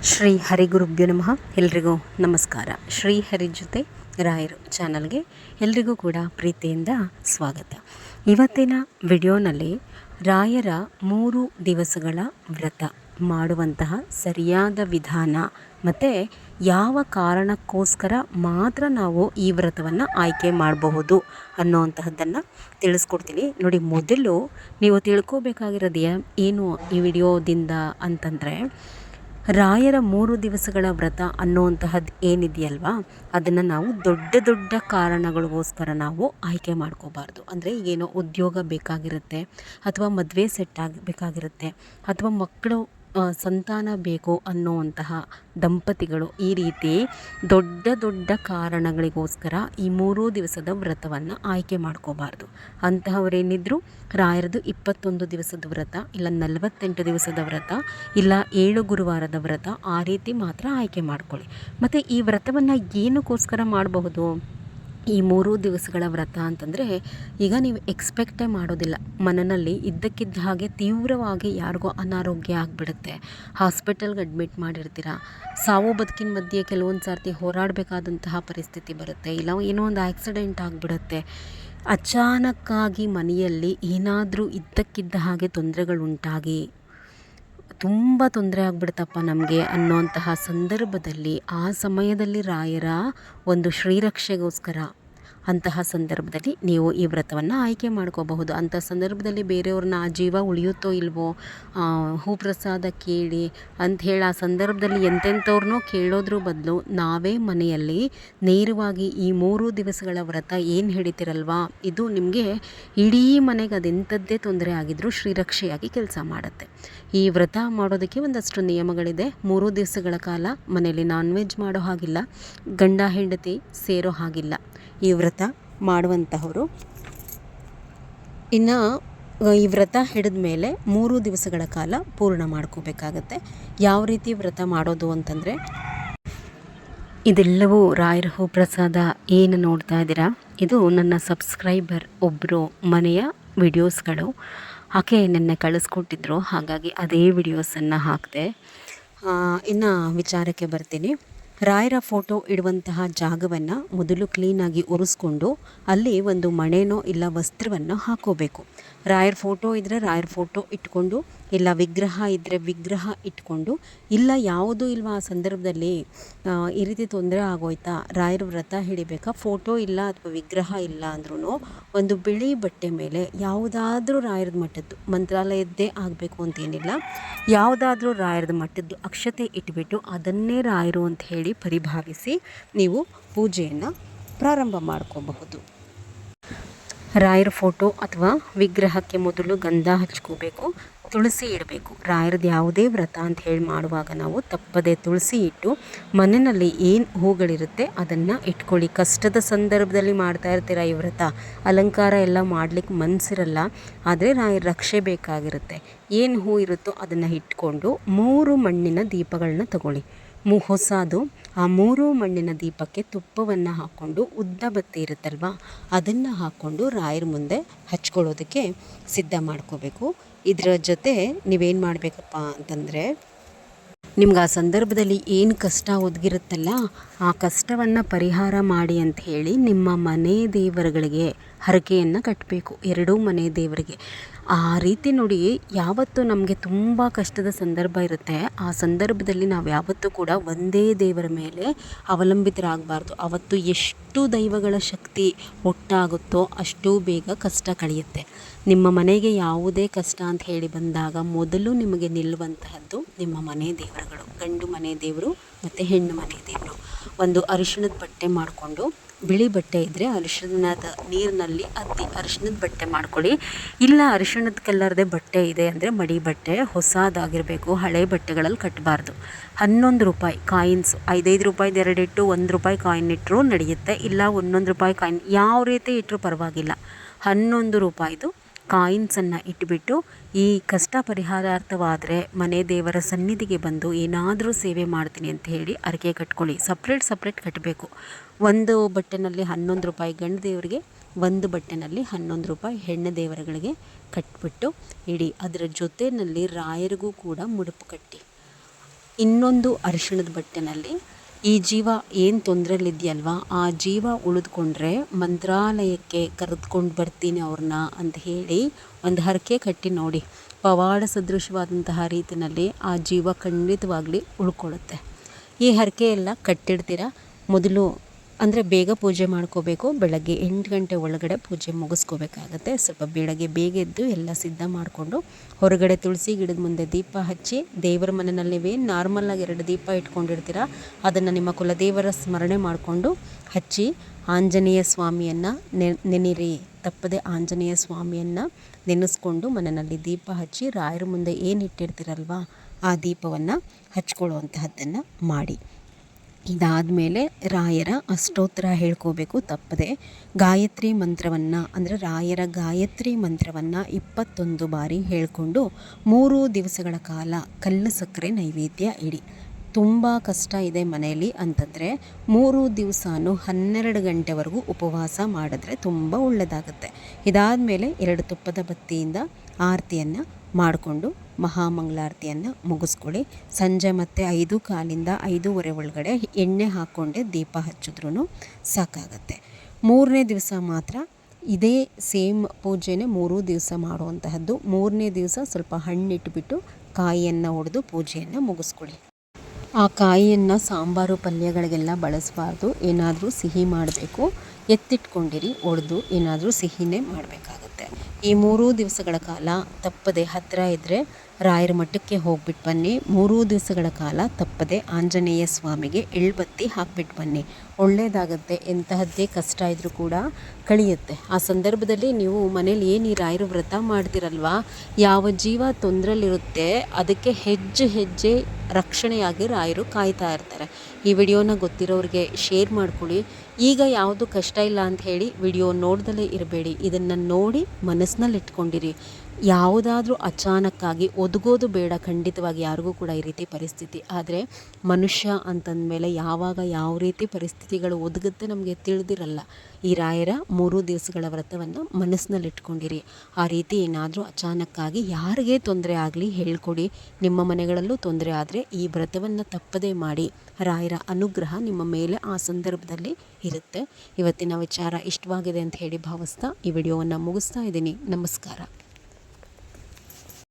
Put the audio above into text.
ಶ್ರೀ ಹರಿ ಗುರುಭ್ಯೋ ನಮಃ. ಎಲ್ರಿಗೂ ನಮಸ್ಕಾರ. ಶ್ರೀ ಹರಿ ಜೊತೆ ರಾಯರು ಚಾನಲ್ಗೆ ಎಲ್ರಿಗೂ ಕೂಡ ಪ್ರೀತಿಯಿಂದ ಸ್ವಾಗತ. ಇವತ್ತಿನ ವಿಡಿಯೋನಲ್ಲಿ ರಾಯರ 3 ದಿವಸಗಳ ವ್ರತ ಮಾಡುವಂತಹ ಸರಿಯಾದ ವಿಧಾನ ಮತ್ತು ಯಾವ ಕಾರಣಕ್ಕೋಸ್ಕರ ಮಾತ್ರ ನಾವು ಈ ವ್ರತವನ್ನು ಆಯ್ಕೆ ಮಾಡಬಹುದು ಅನ್ನೋವಂತಹದ್ದನ್ನು ತಿಳಿಸ್ಕೊಡ್ತೀನಿ. ನೋಡಿ, ಮೊದಲು ನೀವು ತಿಳ್ಕೊಬೇಕಾಗಿರೋದು ಏನು ಈ ವಿಡಿಯೋದಿಂದ ಅಂತಂದರೆ, ರಾಯರ 3 ದಿವಸಗಳ ವ್ರತ ಅನ್ನುವಂತಹದ್ದು ಏನಿದೆಯಲ್ವಾ, ಅದನ್ನು ನಾವು ದೊಡ್ಡ ದೊಡ್ಡ ಕಾರಣಗಳಿಗೋಸ್ಕರ ನಾವು ಆಯ್ಕೆ ಮಾಡ್ಕೋಬಾರ್ದು. ಅಂದರೆ ಏನೋ ಉದ್ಯೋಗ ಬೇಕಾಗಿರುತ್ತೆ, ಅಥವಾ ಮದುವೆ ಸೆಟ್ ಆಗಬೇಕಾಗಿರುತ್ತೆ, ಅಥವಾ ಮಕ್ಕಳು ಸಂತಾನ ಬೇಕು ಅನ್ನುವಂತಹ ದಂಪತಿಗಳು ಈ ರೀತಿ ದೊಡ್ಡ ದೊಡ್ಡ ಕಾರಣಗಳಿಗೋಸ್ಕರ ಈ 3 ದಿವಸದ ವ್ರತವನ್ನು ಆಯ್ಕೆ ಮಾಡ್ಕೋಬಾರ್ದು. ಅಂತಹವರೇನಿದ್ರು ರಾಯರದು 21 ದಿವಸದ ವ್ರತ, ಇಲ್ಲ 48 ದಿವಸದ ವ್ರತ, ಇಲ್ಲ 7 ಗುರುವಾರದ ವ್ರತ, ಆ ರೀತಿ ಮಾತ್ರ ಆಯ್ಕೆ ಮಾಡ್ಕೊಳ್ಳಿ. ಮತ್ತು ಈ ವ್ರತವನ್ನು ಏನಕ್ಕೋಸ್ಕರ ಮಾಡಬಹುದು? ಈ 3 ದಿವಸಗಳ ವ್ರತ ಅಂತಂದರೆ, ಈಗ ನೀವು ಎಕ್ಸ್ಪೆಕ್ಟೇ ಮಾಡೋದಿಲ್ಲ, ಮನೆಯಲ್ಲಿ ಇದ್ದಕ್ಕಿದ್ದ ಹಾಗೆ ತೀವ್ರವಾಗಿ ಯಾರಿಗೋ ಅನಾರೋಗ್ಯ ಆಗಿಬಿಡುತ್ತೆ, ಹಾಸ್ಪಿಟಲ್ಗೆ ಅಡ್ಮಿಟ್ ಮಾಡಿರ್ತೀರ, ಸಾವು ಬದುಕಿನ ಮಧ್ಯೆ ಕೆಲವೊಂದು ಸರ್ತಿ ಹೋರಾಡಬೇಕಾದಂತಹ ಪರಿಸ್ಥಿತಿ ಬರುತ್ತೆ, ಇಲ್ಲ ಏನೋ ಒಂದು ಆಕ್ಸಿಡೆಂಟ್ ಆಗಿಬಿಡುತ್ತೆ, ಅಚಾನಕ್ಕಾಗಿ ಮನೆಯಲ್ಲಿ ಏನಾದರೂ ಇದ್ದಕ್ಕಿದ್ದ ಹಾಗೆ ತೊಂದರೆಗಳುಂಟಾಗಿ ತುಂಬ ತೊಂದರೆ ಆಗ್ಬಿಡ್ತಪ್ಪ ನಮಗೆ ಅನ್ನೋಂತಹ ಸಂದರ್ಭದಲ್ಲಿ, ಆ ಸಮಯದಲ್ಲಿ ರಾಯರ ಒಂದು ಶ್ರೀರಕ್ಷೆಗೋಸ್ಕರ ಅಂತಹ ಸಂದರ್ಭದಲ್ಲಿ ನೀವು ಈ ವ್ರತವನ್ನು ಆಯ್ಕೆ ಮಾಡ್ಕೋಬಹುದು. ಅಂಥ ಸಂದರ್ಭದಲ್ಲಿ ಬೇರೆಯವ್ರನ್ನ ಆ ಜೀವ ಉಳಿಯುತ್ತೋ ಇಲ್ವೋ, ಹೂಪ್ರಸಾದ ಕೇಳಿ ಅಂಥೇಳಿ ಆ ಸಂದರ್ಭದಲ್ಲಿ ಎಂತೆಂಥವ್ರನ್ನೋ ಕೇಳೋದ್ರ ಬದಲು ನಾವೇ ಮನೆಯಲ್ಲಿ ನೇರವಾಗಿ ಈ 3 ದಿವಸಗಳ ವ್ರತ ಏನು ಹಿಡಿತಿರಲ್ವಾ, ಇದು ನಿಮಗೆ ಇಡೀ ಮನೆಗೆ ಅದೆಂಥದ್ದೇ ತೊಂದರೆ ಆಗಿದ್ರೂ ಶ್ರೀರಕ್ಷೆಯಾಗಿ ಕೆಲಸ ಮಾಡುತ್ತೆ. ಈ ವ್ರತ ಮಾಡೋದಕ್ಕೆ ಒಂದಷ್ಟು ನಿಯಮಗಳಿದೆ. 3 ದಿವಸಗಳ ಕಾಲ ಮನೆಯಲ್ಲಿ ನಾನ್ ವೆಜ್ ಮಾಡೋ ಹಾಗಿಲ್ಲ, ಗಂಡ ಹೆಂಡತಿ ಸೇರೋ ಹಾಗಿಲ್ಲ ಈ ವ್ರತ ಮಾಡುವಂತಹವರು. ಇನ್ನು ಈ ವ್ರತ ಹಿಡಿದ ಮೇಲೆ 3 ದಿವಸಗಳ ಕಾಲ ಪೂರ್ಣ ಮಾಡ್ಕೋಬೇಕಾಗತ್ತೆ. ಯಾವ ರೀತಿ ವ್ರತ ಮಾಡೋದು ಅಂತಂದರೆ, ಇದೆಲ್ಲವೂ ರಾಯರ ಹೂಪ್ರಸಾದ ಏನು ನೋಡ್ತಾ ಇದ್ದೀರಾ, ಇದು ನನ್ನ ಸಬ್ಸ್ಕ್ರೈಬರ್ ಒಬ್ಬರು ಮನೆಯ ವಿಡಿಯೋಸ್ಗಳು. ಆಕೆ ನೆನ್ನೆ ಕಳಿಸ್ಕೊಟ್ಟಿದ್ರು, ಹಾಗಾಗಿ ಅದೇ ವಿಡಿಯೋಸನ್ನು ಹಾಕಿದೆ. ಇನ್ನು ವಿಚಾರಕ್ಕೆ ಬರ್ತೀನಿ. ರಾಯರ ಫೋಟೋ ಇಡುವಂತಹ ಜಾಗವನ್ನು ಮೊದಲು ಕ್ಲೀನಾಗಿ ಒರೆಸ್ಕೊಂಡು ಅಲ್ಲಿ ಒಂದು ಮಣೆನೋ ಇಲ್ಲ ವಸ್ತ್ರವನ್ನು ಹಾಕೋಬೇಕು. ರಾಯರ ಫೋಟೋ ಇದ್ದರೆ ರಾಯರ ಫೋಟೋ ಇಟ್ಕೊಂಡು, ಇಲ್ಲ ವಿಗ್ರಹ ಇದ್ದರೆ ವಿಗ್ರಹ ಇಟ್ಕೊಂಡು, ಇಲ್ಲ ಯಾವುದೂ ಇಲ್ವಾ ಆ ಸಂದರ್ಭದಲ್ಲಿ ಈ ರೀತಿ ತೊಂದರೆ ಆಗೋಯ್ತಾ, ರಾಯರ ವ್ರತ ಹಿಡಿಬೇಕಾ, ಫೋಟೋ ಇಲ್ಲ ಅಥವಾ ವಿಗ್ರಹ ಇಲ್ಲ ಅಂದ್ರೂ ಒಂದು ಬಿಳಿ ಬಟ್ಟೆ ಮೇಲೆ ಯಾವುದಾದ್ರೂ ರಾಯರದ ಮಟ್ಟದ್ದು, ಮಂತ್ರಾಲಯದ್ದೇ ಆಗಬೇಕು ಅಂತೇನಿಲ್ಲ, ಯಾವುದಾದ್ರೂ ರಾಯರದ ಮಟ್ಟದ್ದು ಅಕ್ಷತೆ ಇಟ್ಬಿಟ್ಟು ಅದನ್ನೇ ರಾಯರು ಅಂತ ಹೇಳಿ ಪರಿಭಾವಿಸಿ ನೀವು ಪೂಜೆಯನ್ನು ಪ್ರಾರಂಭ ಮಾಡ್ಕೋಬಹುದು. ರಾಯರ ಫೋಟೋ ಅಥವಾ ವಿಗ್ರಹಕ್ಕೆ ಮೊದಲು ಗಂಧ ಹಚ್ಕೋಬೇಕು, ತುಳಸಿ ಇಡಬೇಕು. ರಾಯರದ್ದು ಯಾವುದೇ ವ್ರತ ಅಂತ ಹೇಳಿ ಮಾಡುವಾಗ ನಾವು ತಪ್ಪದೆ ತುಳಸಿ ಇಟ್ಟು ಮನೆಯಲ್ಲಿ ಏನು ಹೂಗಳಿರುತ್ತೆ ಅದನ್ನು ಇಟ್ಕೊಳ್ಳಿ. ಕಷ್ಟದ ಸಂದರ್ಭದಲ್ಲಿ ಮಾಡ್ತಾ ಇರ್ತೀರ ಈ ವ್ರತ, ಅಲಂಕಾರ ಎಲ್ಲ ಮಾಡಲಿಕ್ಕೆ ಮನಸ್ಸಿರಲ್ಲ, ಆದರೆ ರಾಯರ ರಕ್ಷೆ ಬೇಕಾಗಿರುತ್ತೆ. ಏನು ಹೂ ಇರುತ್ತೋ ಅದನ್ನು ಇಟ್ಕೊಂಡು 3 ಮಣ್ಣಿನ ದೀಪಗಳನ್ನ ತಗೊಳ್ಳಿ. ಹೊಸದು ಆ 3 ಮಣ್ಣಿನ ದೀಪಕ್ಕೆ ತುಪ್ಪವನ್ನು ಹಾಕ್ಕೊಂಡು, ಉದ್ದ ಬತ್ತಿ ಇರುತ್ತಲ್ವ ಅದನ್ನು ಹಾಕ್ಕೊಂಡು ರಾಯರ ಮುಂದೆ ಹಚ್ಕೊಳ್ಳೋದಕ್ಕೆ ಸಿದ್ಧ ಮಾಡ್ಕೋಬೇಕು. ಇದರ ಜೊತೆ ನೀವೇನು ಮಾಡಬೇಕಪ್ಪ ಅಂತಂದರೆ, ನಿಮ್ಗೆ ಆ ಸಂದರ್ಭದಲ್ಲಿ ಏನು ಕಷ್ಟ ಒದಗಿರುತ್ತಲ್ಲ ಆ ಕಷ್ಟವನ್ನು ಪರಿಹಾರ ಮಾಡಿ ಅಂತ ಹೇಳಿ ನಿಮ್ಮ ಮನೆ ದೇವರುಗಳಿಗೆ ಹರಕೆಯನ್ನು ಕಟ್ಟಬೇಕು. 2 ಮನೆ ದೇವರಿಗೆ ಆ ರೀತಿ ನೋಡಿ. ಯಾವತ್ತು ನಮಗೆ ತುಂಬ ಕಷ್ಟದ ಸಂದರ್ಭ ಇರುತ್ತೆ, ಆ ಸಂದರ್ಭದಲ್ಲಿ ನಾವು ಯಾವತ್ತೂ ಕೂಡ ಒಂದೇ ದೇವರ ಮೇಲೆ ಅವಲಂಬಿತರಾಗಬಾರ್ದು. ಅವತ್ತು ಎಷ್ಟು ದೈವಗಳ ಶಕ್ತಿ ಒಟ್ಟಾಗುತ್ತೋ ಅಷ್ಟು ಬೇಗ ಕಷ್ಟ ಕಳೆಯುತ್ತೆ. ನಿಮ್ಮ ಮನೆಗೆ ಯಾವುದೇ ಕಷ್ಟ ಅಂತ ಹೇಳಿ ಬಂದಾಗ ಮೊದಲು ನಿಮಗೆ ನಿಲ್ಲುವಂತಹದ್ದು ನಿಮ್ಮ ಮನೆ ದೇವರುಗಳು, ಗಂಡು ಮನೆ ದೇವರು ಮತ್ತು ಹೆಣ್ಣು ಮನೆ ದೇವರು. ಒಂದು ಅರಿಶಿಣದ ಬಟ್ಟೆ ಮಾಡಿಕೊಂಡು, ಬಿಳಿ ಬಟ್ಟೆ ಇದ್ದರೆ ಅರಿಶಿಣದ ನೀರಿನಲ್ಲಿ ಅದ್ದಿ ಅರಿಶಿಣದ ಬಟ್ಟೆ ಮಾಡ್ಕೊಳ್ಳಿ. ಇಲ್ಲ ಅರಿಶಿಣದ ಕಲ್ಲರ್ದೇ ಬಟ್ಟೆ ಇದೆ ಅಂದರೆ ಮಡಿ ಬಟ್ಟೆ ಹೊಸದಾಗಿರಬೇಕು, ಹಳೆ ಬಟ್ಟೆಗಳಲ್ಲಿ ಕಟ್ಟಬಾರ್ದು. 11 ರೂಪಾಯಿ ಕಾಯಿನ್ಸ್, 5 ರೂಪಾಯಿದು 2 ಇಟ್ಟು 1 ರೂಪಾಯಿ ಕಾಯಿನ್ ಇಟ್ಟರು ನಡೆಯುತ್ತೆ, ಇಲ್ಲ 1 ರೂಪಾಯಿ ಕಾಯಿನ್ ಯಾವ ರೀತಿ ಇಟ್ಟರು ಪರವಾಗಿಲ್ಲ. 11 ರೂಪಾಯಿದು ಕಾಯಿನ್ಸನ್ನು ಇಟ್ಬಿಟ್ಟು ಈ ಕಷ್ಟ ಪರಿಹಾರಾರ್ಥವಾದರೆ ಮನೆ ದೇವರ ಸನ್ನಿಧಿಗೆ ಬಂದು ಏನಾದರೂ ಸೇವೆ ಮಾಡ್ತೀನಿ ಅಂತ ಹೇಳಿ ಅರಕೆ ಕಟ್ಕೊಳ್ಳಿ. ಸಪ್ರೇಟ್ ಕಟ್ಟಬೇಕು. ಒಂದು ಬಟ್ಟೆನಲ್ಲಿ 11 ರೂಪಾಯಿ ಗಂಡು ದೇವರಿಗೆ, ಒಂದು ಬಟ್ಟೆನಲ್ಲಿ 11 ರೂಪಾಯಿ ಹೆಣ್ಣು ದೇವರುಗಳಿಗೆ ಕಟ್ಬಿಟ್ಟು ಇಡಿ. ಅದರ ಜೊತೆಯಲ್ಲಿ ರಾಯರಿಗೂ ಕೂಡ ಮುಡುಪು ಕಟ್ಟಿ. ಇನ್ನೊಂದು ಅರಿಶಿಣದ ಬಟ್ಟೆನಲ್ಲಿ ಈ ಜೀವ ಏನು ತೊಂದರೆಯಲ್ಲಿದೆಯಲ್ವಾ ಆ ಜೀವ ಉಳಿದುಕೊಂಡ್ರೆ ಮಂತ್ರಾಲಯಕ್ಕೆ ಕರೆದುಕೊಂಡು ಬರ್ತೀನಿ ಅವ್ರನ್ನ ಅಂತ ಹೇಳಿ ಒಂದು ಹರಕೆ ಕಟ್ಟಿ ನೋಡಿ. ಪವಾಡ ಸದೃಶವಾದಂತಹ ರೀತಿಯಲ್ಲಿ ಆ ಜೀವ ಖಂಡಿತವಾಗ್ಲಿ ಉಳ್ಕೊಳ್ಳುತ್ತೆ. ಈ ಹರಕೆ ಎಲ್ಲ ಕಟ್ಟಿಡ್ತೀರ. ಮೊದಲು ಅಂದರೆ ಬೇಗ ಪೂಜೆ ಮಾಡ್ಕೋಬೇಕು. ಬೆಳಗ್ಗೆ 8 ಗಂಟೆ ಒಳಗಡೆ ಪೂಜೆ ಮುಗಿಸ್ಕೋಬೇಕಾಗತ್ತೆ. ಸ್ವಲ್ಪ ಬೆಳಗ್ಗೆ ಬೇಗ ಎದ್ದು ಎಲ್ಲ ಸಿದ್ಧ ಮಾಡಿಕೊಂಡು ಹೊರಗಡೆ ತುಳಸಿ ಗಿಡದ ಮುಂದೆ ದೀಪ ಹಚ್ಚಿ, ದೇವರ ಮನೆಯಲ್ಲಿ ನೀವೇನು ನಾರ್ಮಲಾಗಿ 2 ದೀಪ ಇಟ್ಕೊಂಡಿರ್ತೀರ ಅದನ್ನು ನಿಮ್ಮ ಕುಲದೇವರ ಸ್ಮರಣೆ ಮಾಡಿಕೊಂಡು ಹಚ್ಚಿ ಆಂಜನೇಯ ಸ್ವಾಮಿಯನ್ನು ನೆನಿರಿ. ತಪ್ಪದೆ ಆಂಜನೇಯ ಸ್ವಾಮಿಯನ್ನು ನೆನೆಸ್ಕೊಂಡು ಮನೆಯಲ್ಲಿ ದೀಪ ಹಚ್ಚಿ ರಾಯರ ಮುಂದೆ ಏನು ಇಟ್ಟಿರ್ತೀರಲ್ವ ಆ ದೀಪವನ್ನು ಹಚ್ಕೊಳ್ಳುವಂತಹದ್ದನ್ನು ಮಾಡಿ. ಇದಾದಮೇಲೆ ರಾಯರ ಅಷ್ಟೋತ್ತರ ಹೇಳ್ಕೋಬೇಕು ತಪ್ಪದೆ. ಗಾಯತ್ರಿ ಮಂತ್ರವನ್ನು ಅಂದರೆ ರಾಯರ ಗಾಯತ್ರಿ ಮಂತ್ರವನ್ನು 21 ಬಾರಿ ಹೇಳಿಕೊಂಡು 3 ದಿವಸಗಳ ಕಾಲ ಕಲ್ಲು ಸಕ್ಕರೆ ನೈವೇದ್ಯ ಇಡಿ. ತುಂಬ ಕಷ್ಟ ಇದೆ ಮನೆಯಲ್ಲಿ ಅಂತಂದರೆ 3 ದಿವಸನೂ 12 ಗಂಟೆವರೆಗೂ ಉಪವಾಸ ಮಾಡಿದ್ರೆ ತುಂಬ ಒಳ್ಳೆಯದಾಗುತ್ತೆ. ಇದಾದಮೇಲೆ 2 ತುಪ್ಪದ ಬತ್ತಿಯಿಂದ ಆರತಿಯನ್ನು ಮಾಡಿಕೊಂಡು ಮಹಾಮಂಗಳಾರತಿಯನ್ನು ಮುಗಿಸ್ಕೊಳ್ಳಿ. ಸಂಜೆ ಮತ್ತೆ 5:15 5:15 ಒಳಗಡೆ ಎಣ್ಣೆ ಹಾಕ್ಕೊಂಡೆ ದೀಪ ಹಚ್ಚಿದ್ರೂ ಸಾಕಾಗತ್ತೆ. 3ನೇ ದಿವಸ ಮಾತ್ರ ಇದೇ ಸೇಮ್ ಪೂಜೆನೇ 3 ದಿವಸ ಮಾಡುವಂತಹದ್ದು. 3ನೇ ದಿವಸ ಸ್ವಲ್ಪ ಹಣ್ಣಿಟ್ಬಿಟ್ಟು ಕಾಯಿಯನ್ನು ಒಡೆದು ಪೂಜೆಯನ್ನು ಮುಗಿಸ್ಕೊಳ್ಳಿ. ಆ ಕಾಯಿಯನ್ನು ಸಾಂಬಾರು ಪಲ್ಯಗಳಿಗೆಲ್ಲ ಬಳಸಬಾರ್ದು. ಏನಾದರೂ ಸಿಹಿ ಮಾಡಬೇಕು, ಎತ್ತಿಟ್ಕೊಂಡಿರಿ. ಒಡೆದು ಏನಾದರೂ ಸಿಹಿನೇ ಮಾಡಬೇಕಾಗತ್ತೆ. ಈ 3 ದಿವಸಗಳ ಕಾಲ ತಪ್ಪದೆ ಹತ್ತಿರ ಇದ್ದರೆ ರಾಯರ ಮಠಕ್ಕೆ ಹೋಗ್ಬಿಟ್ಟು ಬನ್ನಿ. 3 ದಿವಸಗಳ ಕಾಲ ತಪ್ಪದೆ ಆಂಜನೇಯ ಸ್ವಾಮಿಗೆ ಎಳ್ಬತ್ತಿ ಹಾಕ್ಬಿಟ್ಟು ಬನ್ನಿ. ಒಳ್ಳೆಯದಾಗತ್ತೆ. ಎಂತಹದ್ದೇ ಕಷ್ಟ ಇದ್ದರೂ ಕೂಡ ಕಳಿಯುತ್ತೆ. ಆ ಸಂದರ್ಭದಲ್ಲಿ ನೀವು ಮನೇಲಿ ಏನು ಈ ರಾಯರ ವ್ರತ ಮಾಡ್ತಿರಲ್ವ, ಯಾವ ಜೀವ ತೊಂದರೆಯಲ್ಲಿರುತ್ತೆ ಅದಕ್ಕೆ ಹೆಜ್ಜೆ ಹೆಜ್ಜೆ ರಕ್ಷಣೆಯಾಗಿ ರಾಯರು ಕಾಯ್ತಾ ಇರ್ತಾರೆ. ಈ ವಿಡಿಯೋನ ಗೊತ್ತಿರೋರಿಗೆ ಶೇರ್ ಮಾಡ್ಕೊಳ್ಳಿ. ಈಗ ಯಾವುದು ಕಷ್ಟ ಇಲ್ಲ ಅಂತ ಹೇಳಿ ವಿಡಿಯೋ ನೋಡ್ದಲೇ ಇರಬೇಡಿ. ಇದನ್ನು ನೋಡಿ ಮನಸ್ಸಿನಲ್ಲಿ ಇಟ್ಕೊಂಡಿರಿ. ಯಾವುದಾದ್ರೂ ಅಚಾನಕ್ಕಾಗಿ ಒದಗೋದು ಬೇಡ. ಖಂಡಿತವಾಗಿ ಯಾರಿಗೂ ಕೂಡ ಈ ರೀತಿ ಪರಿಸ್ಥಿತಿ ಆದರೆ ಮನುಷ್ಯ ಅಂತಂದಮೇಲೆ ಯಾವಾಗ ಯಾವ ರೀತಿ ಪರಿಸ್ಥಿತಿಗಳು ಒದಗುತ್ತೆ ನಮಗೆ ತಿಳಿದಿರಲ್ಲ. ಈ ರಾಯರ 3 ದಿವಸಗಳ ವ್ರತವನ್ನು ಮನಸ್ಸಿನಲ್ಲಿ ಇಟ್ಕೊಂಡಿರಿ. ಆ ರೀತಿ ಏನಾದರೂ ಅಚಾನಕ್ಕಾಗಿ ಯಾರಿಗೆ ತೊಂದರೆ ಆಗಲಿ ಹೇಳ್ಕೊಡಿ. ನಿಮ್ಮ ಮನೆಗಳಲ್ಲೂ ತೊಂದರೆ ಆದರೆ ಈ ವ್ರತವನ್ನು ತಪ್ಪದೇ ಮಾಡಿ. ರಾಯರ ಅನುಗ್ರಹ ನಿಮ್ಮ ಮೇಲೆ ಆ ಸಂದರ್ಭದಲ್ಲಿ ಇರುತ್ತೆ. ಇವತ್ತಿನ ವಿಚಾರ ಇಷ್ಟವಾಗಿದೆ ಅಂತ ಹೇಳಿ ಭಾವಿಸ್ತಾ ಈ ವಿಡಿಯೋವನ್ನು ಮುಗಿಸ್ತಾ ಇದ್ದೀನಿ. ನಮಸ್ಕಾರ.